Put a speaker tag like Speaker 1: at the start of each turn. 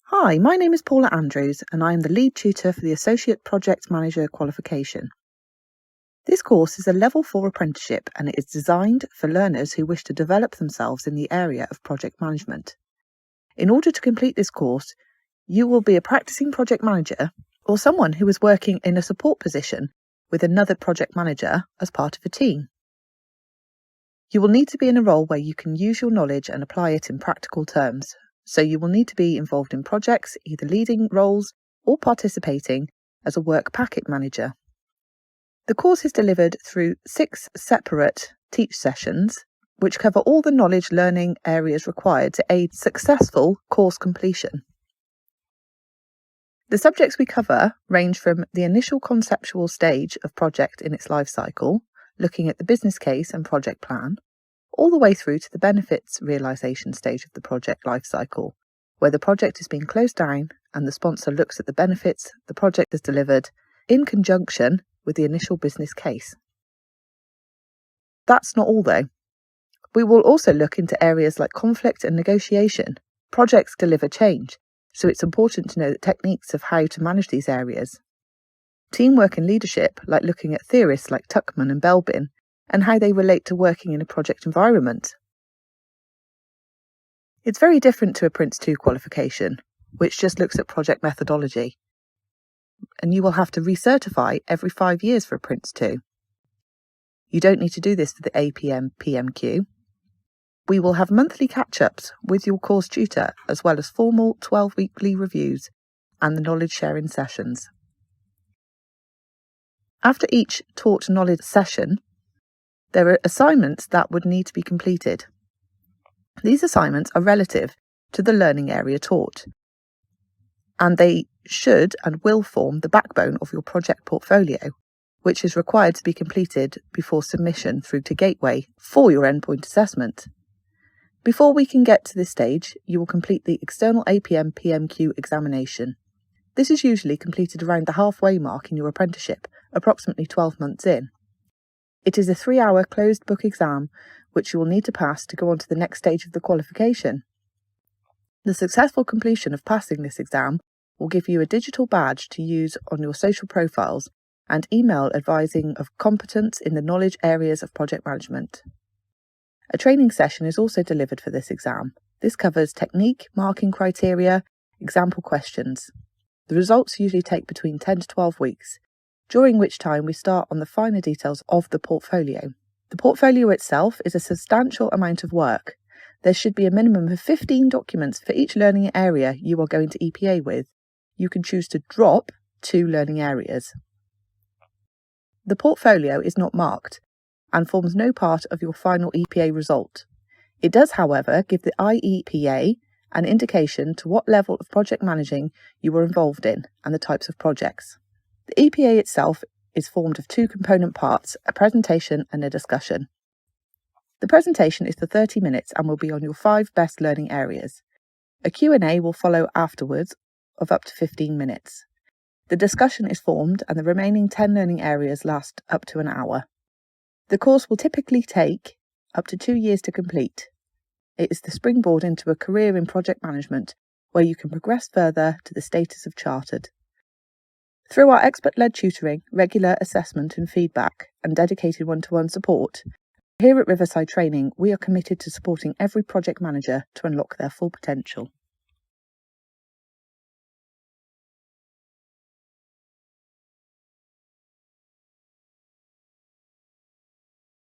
Speaker 1: Hi, my name is Paula Andrews and I am the lead tutor for the Associate Project Manager qualification. This course is a Level 4 apprenticeship and it is designed for learners who wish to develop themselves in the area of project management. In order to complete this course, you will be a practicing project manager or someone who is working in a support position with another project manager as part of a team. You will need to be in a role where you can use your knowledge and apply it in practical terms. So you will need to be involved in projects, either leading roles or participating as a work packet manager. The course is delivered through 6 separate teach sessions, which cover all the knowledge learning areas required to aid successful course completion. The subjects we cover range from the initial conceptual stage of project in its life cycle, looking at the business case and project plan, all the way through to the benefits realisation stage of the project life cycle, where the project is being closed down and the sponsor looks at the benefits the project has delivered in conjunction with the initial business case. That's not all though. We will also look into areas like conflict and negotiation. Projects deliver change, so it's important to know the techniques of how to manage these areas. Teamwork and leadership, like looking at theorists like Tuckman and Belbin, and how they relate to working in a project environment. It's very different to a Prince 2 qualification, which just looks at project methodology. And you will have to recertify every 5 years for a Prince 2. You don't need to do this for the APMQ. We will have monthly catch-ups with your course tutor, as well as formal 12-weekly reviews and the knowledge sharing sessions. After each taught knowledge session, there are assignments that would need to be completed. These assignments are relative to the learning area taught, and they should and will form the backbone of your project portfolio, which is required to be completed before submission through to Gateway for your endpoint assessment. Before we can get to this stage, you will complete the external APMQ examination. This is usually completed around the halfway mark in your apprenticeship, approximately 12 months in. It is a 3-hour closed book exam which you will need to pass to go on to the next stage of the qualification. The successful completion of passing this exam will give you a digital badge to use on your social profiles and email advising of competence in the knowledge areas of project management. A training session is also delivered for this exam. This covers technique, marking criteria, example questions. The results usually take between 10 to 12 weeks, during which time we start on the finer details of the portfolio. The portfolio itself is a substantial amount of work. There should be a minimum of 15 documents for each learning area you are going to EPA with. You can choose to drop 2 learning areas. The portfolio is not marked and forms no part of your final EPA result. It does, however, give the IEPA an indication to what level of project managing you were involved in and the types of projects. The EPA itself is formed of 2 component parts, a presentation and a discussion. The presentation is for 30 minutes and will be on your 5 best learning areas. A Q&A will follow afterwards of up to 15 minutes. The discussion is formed and the remaining 10 learning areas last up to an hour. The course will typically take up to 2 years to complete. It is the springboard into a career in project management where you can progress further to the status of chartered. Through our expert-led tutoring, regular assessment and feedback, and dedicated one-to-one support, here at Riverside Training, we are committed to supporting every project manager to unlock their full potential.